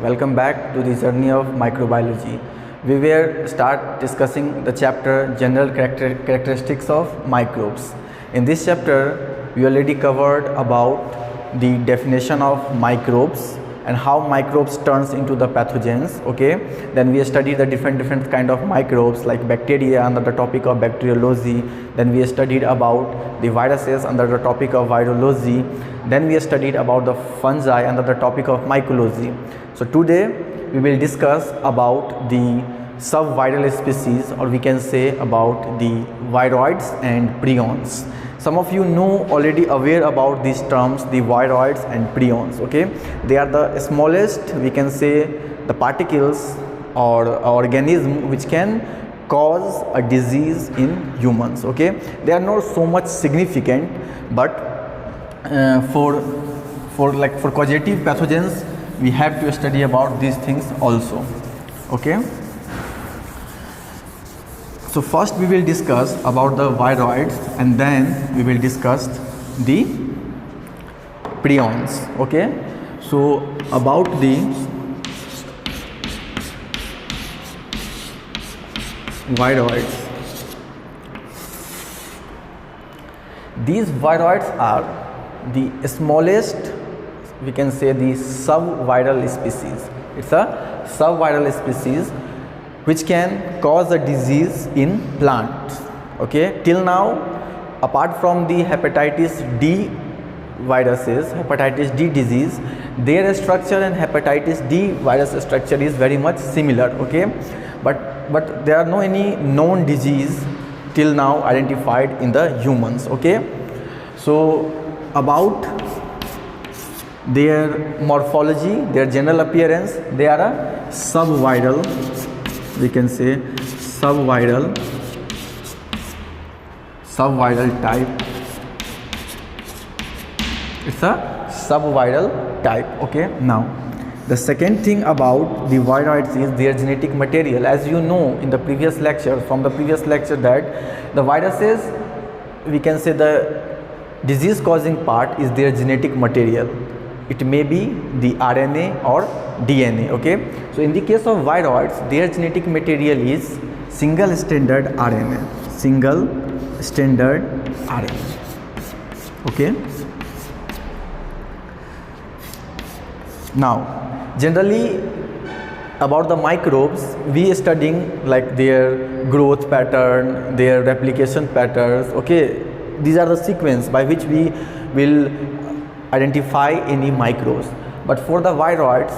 Welcome back to the journey of microbiology. We will start discussing the chapter General Characteristics of Microbes. In this chapter, we already covered about the definition of microbes and how microbes turns into the pathogens. Okay, then we studied the different kind of microbes like bacteria under the topic of bacteriology. Then we studied about the viruses under the topic of virology. Then we studied about the fungi under the topic of mycology. So today we will discuss about the subviral species, or we can say about the viroids and prions. Some of you know already aware about these terms, the viroids and prions. Okay, they are the smallest, we can say, the particles or organism which can cause a disease in humans. Okay, they are not so much significant, but for causative pathogens we have to study about these things also. Okay, so first we will discuss about the viroids and then we will discuss the prions. Okay, so about the viroids, these viroids are the smallest, we can say, the subviral species. It's a subviral species which can cause a disease in plants. Okay, till now, apart from the hepatitis D viruses, hepatitis D disease, their structure and hepatitis D virus structure is very much similar. Okay, but there are no any known disease till now identified in the humans. Okay, so about their morphology, their general appearance, they are a subviral, we can say subviral type. It's a subviral type. Okay, now the second thing about the viroids is their genetic material. As you know in the previous lecture, that the viruses, we can say, the disease causing part is their genetic material. It may be the RNA or DNA. Okay, so in the case of viroids, their genetic material is single stranded RNA. Okay, now generally about the microbes, we are studying like their growth pattern, their replication patterns. Okay, these are the sequence by which we will identify any microbes. But for the viroids,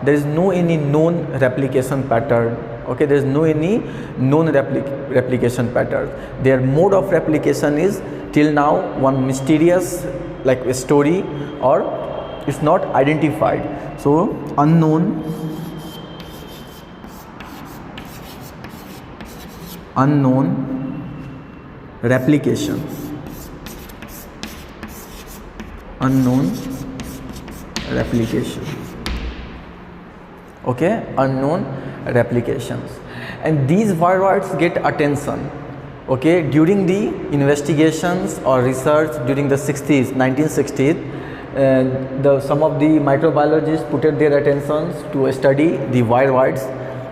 there is no any known replication pattern. Okay, there is no any known replication pattern. Their mode of replication is till now one mysterious like a story, or it's not identified. So unknown replication. Okay, unknown replications, and these viroids get attention. Okay, during the investigations or research during the 1960s, some of the microbiologists put their attentions to study the viroids.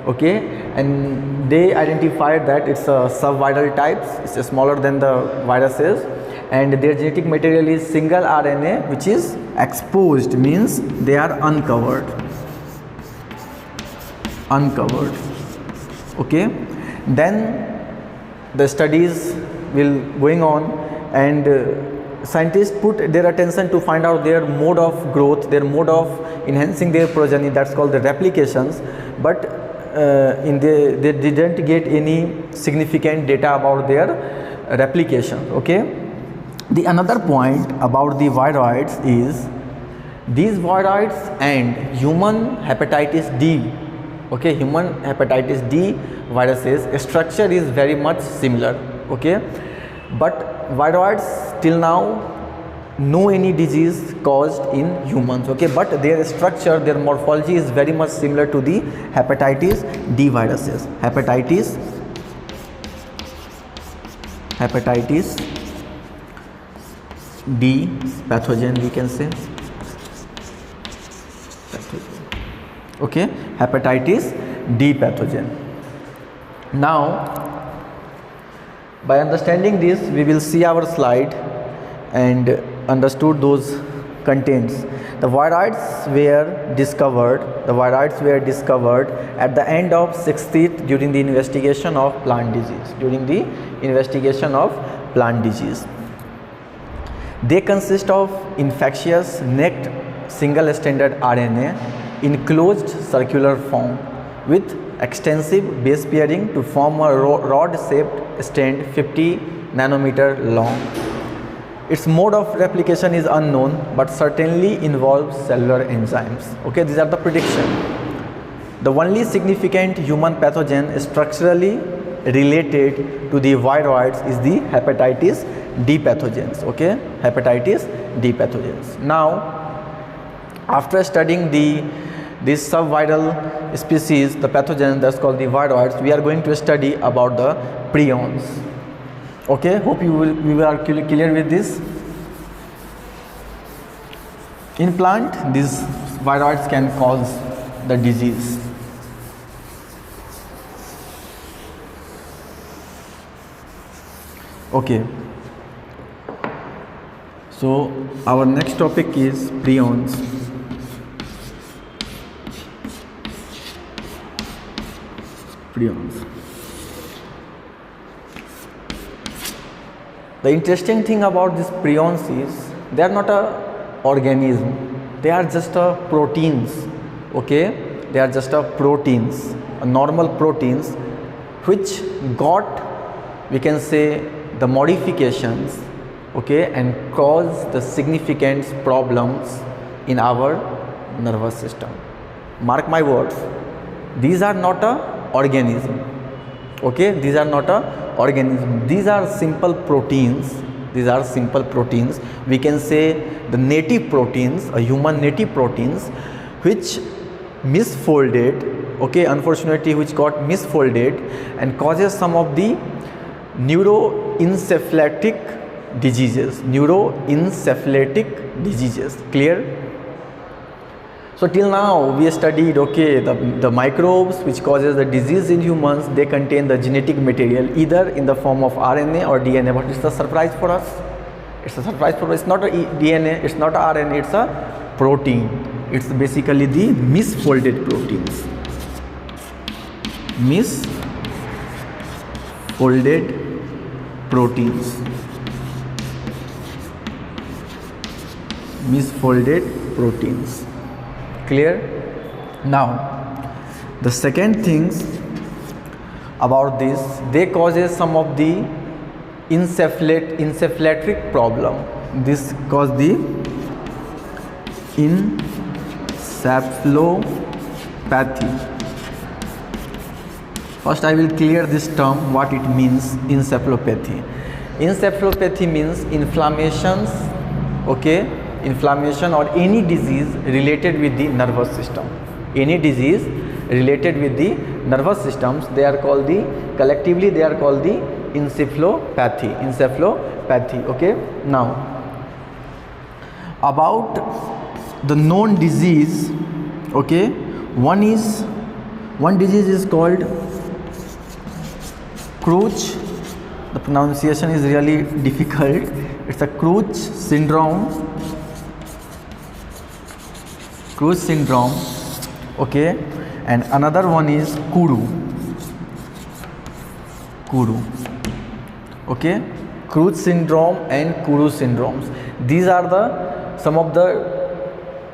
Okay, and they identified that it's a subviral types, it's smaller than the viruses, and their genetic material is single RNA which is exposed, means they are uncovered. Okay, then the studies will going on, and scientists put their attention to find out their mode of growth, their mode of enhancing their progeny, that's called the replications. But they didn't get any significant data about their replication. Okay, the another point about the viroids is these viroids and human hepatitis D. Okay, human hepatitis D viruses structure is very much similar. Okay, but viroids till now no any disease caused in humans. Okay, but their structure, their morphology is very much similar to the hepatitis D viruses. Hepatitis D pathogen, we can say pathogen. Okay, hepatitis D pathogen. Now, by understanding this, we will see our slide and understood those contents. The viroids were discovered. The viroids were discovered at the end of 60th during the investigation of plant disease. During the investigation of plant disease, they consist of infectious necked single-stranded RNA in closed circular form with extensive base pairing to form a rod-shaped strand 50 nanometer long. Its mode of replication is unknown, but certainly involves cellular enzymes. Okay, these are the prediction. The only significant human pathogen structurally related to the viroids is the hepatitis D pathogens. Okay, hepatitis D pathogens. Now, after studying this subviral species, the pathogen that's called the viroids, we are going to study about the prions. Okay, hope you are clear with this. In plant, these viroids can cause the disease. Okay, so our next topic is prions. Prions. The interesting thing about these prions is they are not a organism, they are just a proteins. Okay, they are just a proteins, a normal proteins which got, we can say, the modifications, okay, and cause the significant problems in our nervous system. Mark my words, these are not a organism. Okay, these are not a organism, these are simple proteins. These are simple proteins, we can say the native proteins, a human native proteins which misfolded, okay, unfortunately which got misfolded and causes some of the neuroencephalitic diseases. Neuroencephalitic diseases, clear? So till now we studied, okay, the microbes which causes the disease in humans, they contain the genetic material either in the form of RNA or DNA. But it's a surprise for us. It's a surprise for us. It's not a DNA, it's not a RNA, it's a protein. It's basically the misfolded proteins. Misfolded proteins. Misfolded proteins. Clear? Now, the second things about this, they causes some of the encephalitic problem. This cause the encephalopathy. First I will clear this term, what it means, encephalopathy. Encephalopathy means inflammations, okay, inflammation or any disease related with the nervous system. Any disease related with the nervous systems, they are called the, collectively they are called the encephalopathy. Encephalopathy, okay. Now, about the known disease, okay, one disease is called Crouch. The pronunciation is really difficult. It's a Crouch syndrome. Crouch syndrome, okay, and another one is Kuru, okay, Crouch syndrome and Kuru syndromes. These are the some of the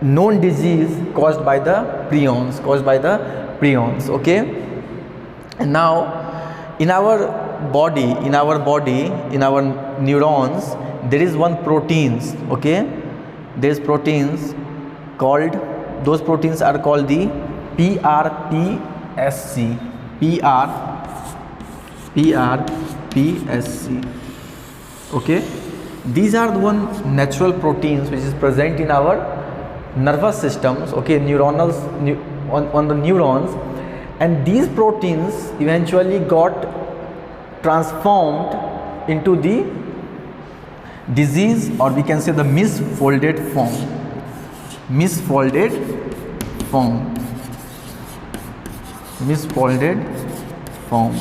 known disease caused by the prions, okay. And now in our body, in our neurons, there is one proteins, okay, there is proteins called, those proteins are called the PRPSC. Okay, these are the one natural proteins which is present in our nervous systems, okay, neuronals, on the neurons, and these proteins eventually got transformed into the disease, or we can say the misfolded form. misfolded form.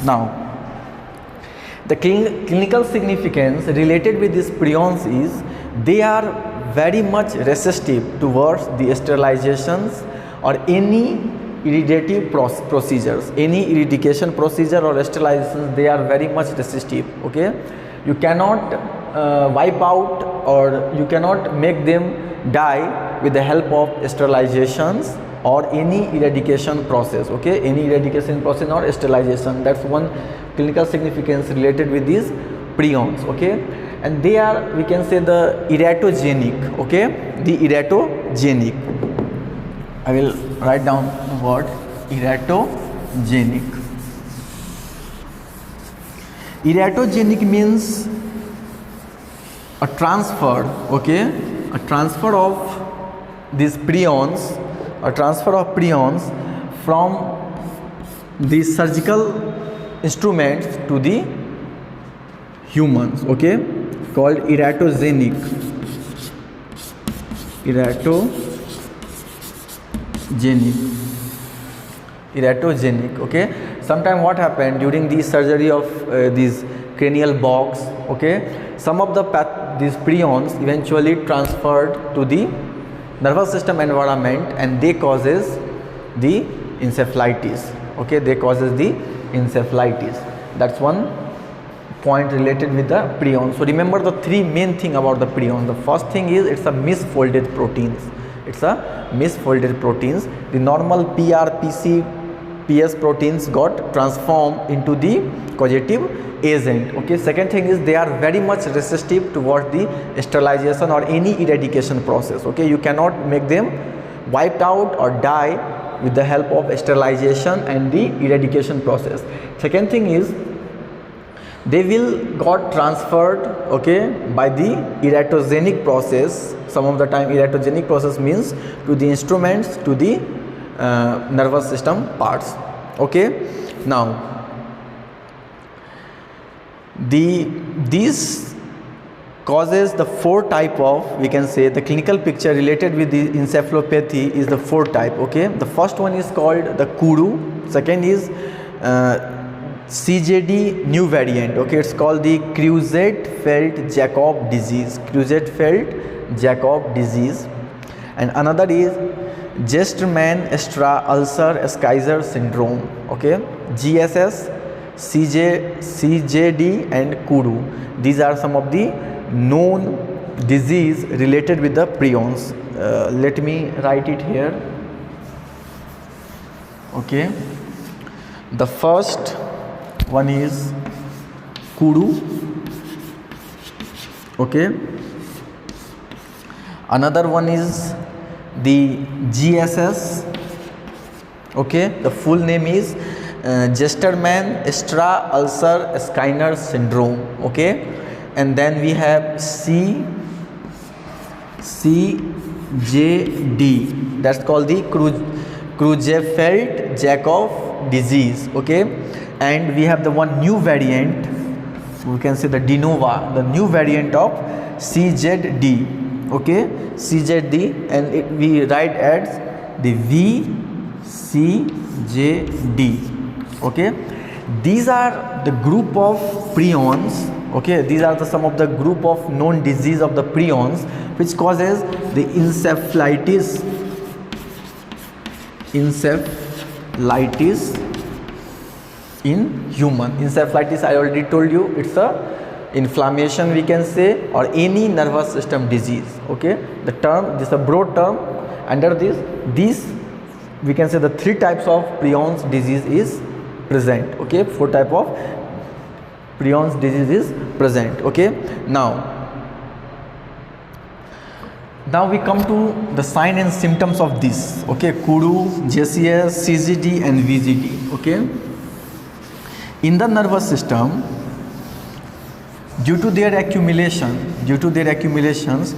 Now, the clinical significance related with these prions is they are very much resistive towards the sterilizations or any irrigative procedures, any irrigation procedure or sterilizations. They are very much resistive. Okay, you cannot wipe out or you cannot make them die with the help of sterilizations or any eradication process. Okay, any eradication process or sterilization. That's one clinical significance related with these prions. Okay, and they are, we can say, the eratogenic. Okay, the eratogenic, I will write down the word eratogenic. Eratogenic means a transfer, okay, a transfer of these prions, a transfer of prions from the surgical instruments to the humans. Okay, called eratogenic. Eratogenic. Okay, sometime what happened during the surgery of these cranial bogs, okay, some of the these prions eventually transferred to the nervous system environment and they causes the encephalitis. Okay, they causes the encephalitis. That's one point related with the prion. So remember the three main thing about the prion. The first thing is it's a misfolded proteins. It's a misfolded proteins. The normal PS proteins got transformed into the causative agent. Okay, second thing is they are very much resistive towards the sterilization or any eradication process. Okay, you cannot make them wiped out or die with the help of sterilization and the eradication process. Second thing is they will got transferred, okay, by the eratogenic process. Some of the time eratogenic process means to the instruments, to the nervous system parts. Okay, now these causes the four type of, we can say, the clinical picture related with the encephalopathy is the four type. Okay, the first one is called the Kuru. Second is CJD new variant. Okay, it's called the Creutzfeldt-Jakob disease. Creutzfeldt-Jakob disease. And another is Gerstmann-Strauss Ulcer-Scheiser syndrome. Okay, GSS, CJD and Kuru. These are some of the known disease related with the prions. Let me write it here. Okay, the first one is Kuru. Okay, another one is the GSS. Okay, the full name is Gerstmann-Strauss Ulcer-Scheiser syndrome. Okay, and then we have CJD, that's called the Creutzfeldt-Jakob disease. Okay, and we have the one new variant, we can say the de novo, the new variant of CZD. Okay, CZD, and we write as the VCJD. Okay, these are the group of prions. Okay, these are the some of the group of known disease of the prions which causes the encephalitis in human. Encephalitis, I already told you, it's a inflammation, we can say, or any nervous system disease. Okay, the term, this is a broad term. Under this, these we can say the three types of prions disease is present. Okay, four type of prions disease is present. Okay, now we come to the sign and symptoms of this. Okay, Kuru, JCS, CZD and VZD. Okay, in the nervous system, due to their accumulations,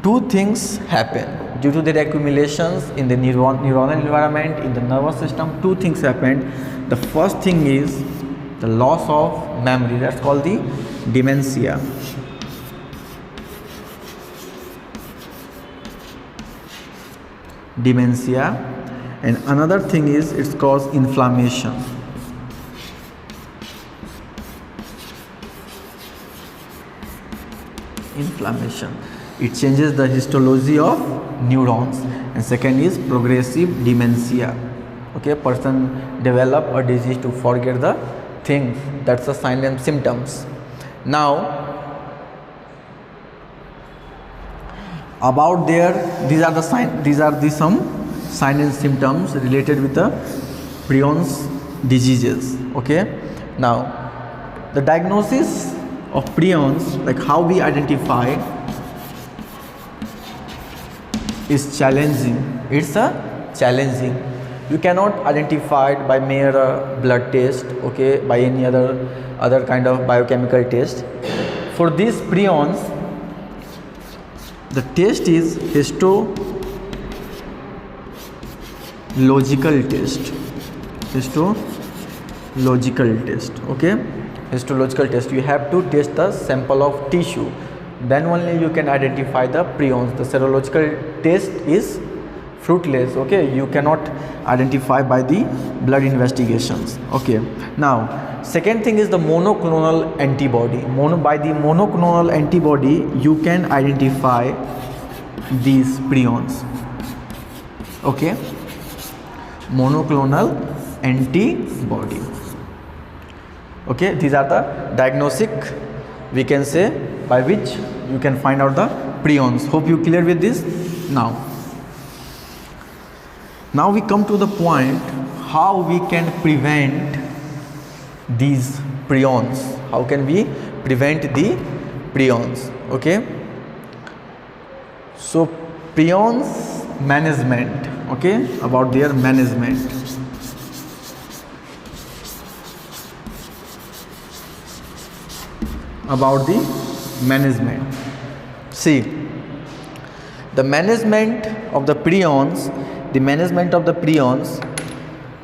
two things happen. Due to their accumulations in the neuronal environment, in the nervous system, two things happen. The first thing is the loss of memory. That's called the dementia. And another thing is it's cause inflammation. It changes the histology of neurons. And second is progressive dementia. Okay, person develop a disease to forget the things. That's the sign and symptoms. Now about these are the some sign and symptoms related with the prions diseases. Okay, now the diagnosis of prions, like how we identify, is challenging. It's a challenging. You cannot identify it by mere blood test, okay, by any other kind of biochemical test. For these prions, the test is histological test. Okay, histological test. You have to test the sample of tissue, then only you can identify the prions. The serological test is fruitless. Okay, you cannot identify by the blood investigations. Okay, now second thing is the monoclonal antibody. By the monoclonal antibody you can identify these prions. Okay, monoclonal antibody. Okay, these are the diagnostic, we can say, by which you can find out the prions. Hope you clear with this. Now we come to the point how we can prevent these prions. How can we prevent the prions? Okay, so prions management. Okay, about their management. About the management. See, the management of the prions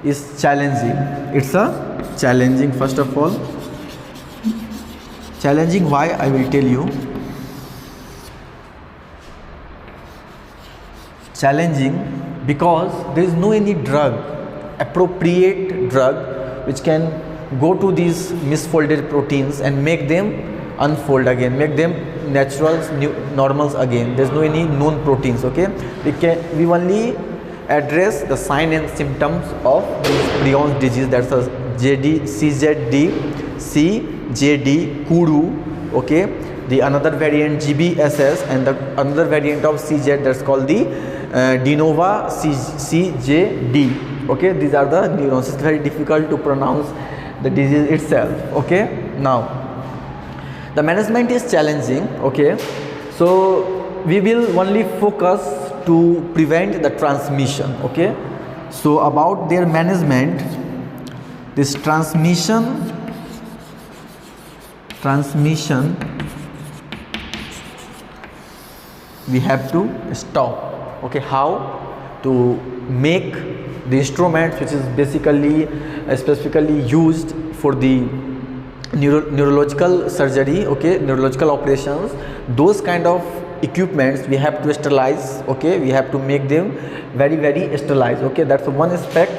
is challenging. It's a challenging, first of all. Challenging, why? I will tell you. Challenging because there is no any appropriate drug which can go to these misfolded proteins and make them unfold again, make them naturals, normals again. There's no any known proteins. Okay, we only address the sign and symptoms of this prions disease. That's a CZD, Kuru. Okay, the another variant GBSS, and the another variant of CZ, that's called the de novo CJD. Okay, these are the neurons. It's very difficult to pronounce the disease itself. Okay, now the management is challenging. Okay, so we will only focus to prevent the transmission. Okay, so about their management, this transmission we have to stop. Okay, how to make the instruments which is basically specifically used for the neurological surgery, okay, neurological operations, those kind of equipments we have to sterilize. Okay, we have to make them very, very sterilized. Okay, that's one aspect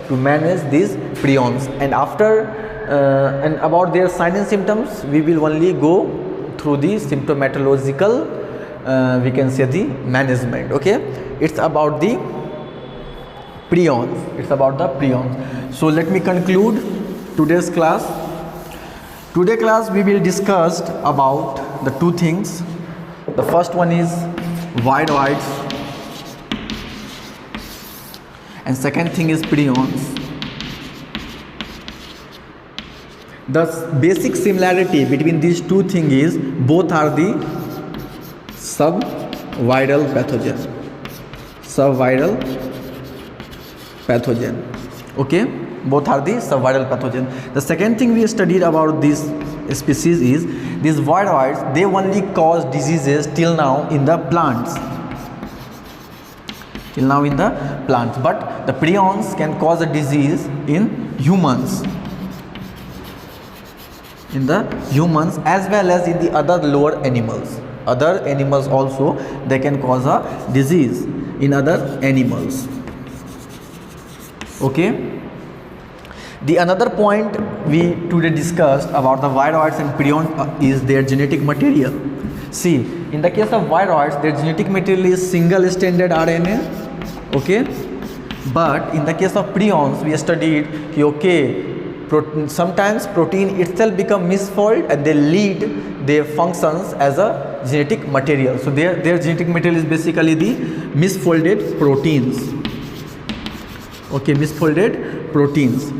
to manage these prions. And after and about their signs and symptoms, we will only go through the symptomatological, we can say, the management. Okay, it's about the prions. So let me conclude today's class. Today's class we will discuss about the two things. The first one is viroids, and second thing is prions. The basic similarity between these two things is both are the subviral pathogen. Okay, both are the subviral pathogen. The second thing we studied about this species is these viroids, they only cause diseases till now in the plants. But the prions can cause a disease in humans. As well as in the other lower animals. Other animals also, they can cause a disease in other animals. Okay. The another point we today discussed about the viroids and prions is their genetic material. See, in the case of viroids, their genetic material is single stranded RNA. Okay, but in the case of prions, we studied sometimes protein itself become misfold and they lead their functions as a genetic material. So their genetic material is basically the misfolded proteins. Okay, misfolded proteins.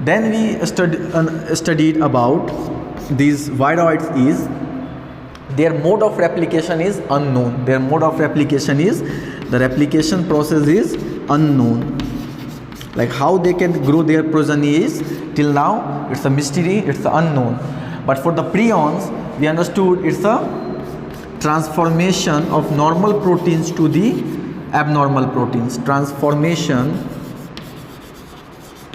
Then we studied about these viroids is their mode of replication is unknown. Their mode of replication is, the replication process is unknown. Like how they can grow their progeny is till now it's a mystery, it's unknown. But for the prions, we understood it's a transformation of normal proteins to the abnormal proteins.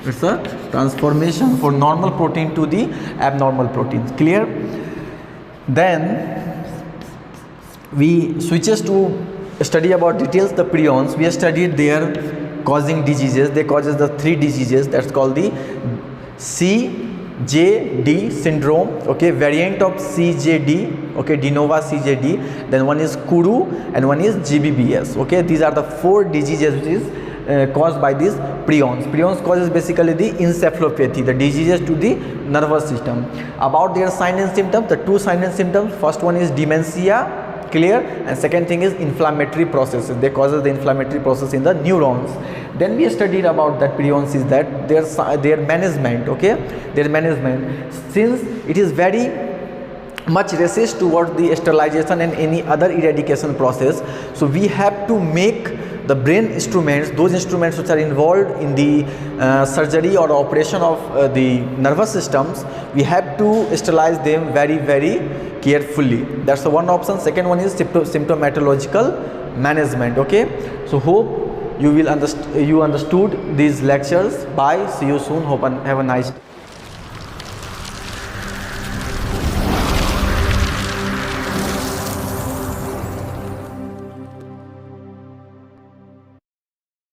It's a transformation for normal protein to the abnormal proteins. Clear? Then we switches to study about details the prions. We studied their causing diseases. They causes the 3 diseases that's called the CJD syndrome. Okay, variant of CJD. Okay, de novo CJD. Then one is Kuru and one is GBBS. Okay, these are the 4 diseases which is caused by these prions. Prions causes basically the encephalopathy, the diseases to the nervous system. About their sign and symptoms, the 2 sign and symptoms, first one is dementia. Clear? And second thing is inflammatory processes. They causes the inflammatory process in the neurons. Then we studied about that prions is that their management. Okay, their management, since it is very much resist towards the sterilization and any other eradication process, so we have to make the brain instruments, those instruments which are involved in the surgery or operation of the nervous systems, we have to sterilize them very, very carefully. That's the one option. Second one is symptomatological management. Okay, so hope you understood these lectures. Bye, see you soon. Hope and have a nice day.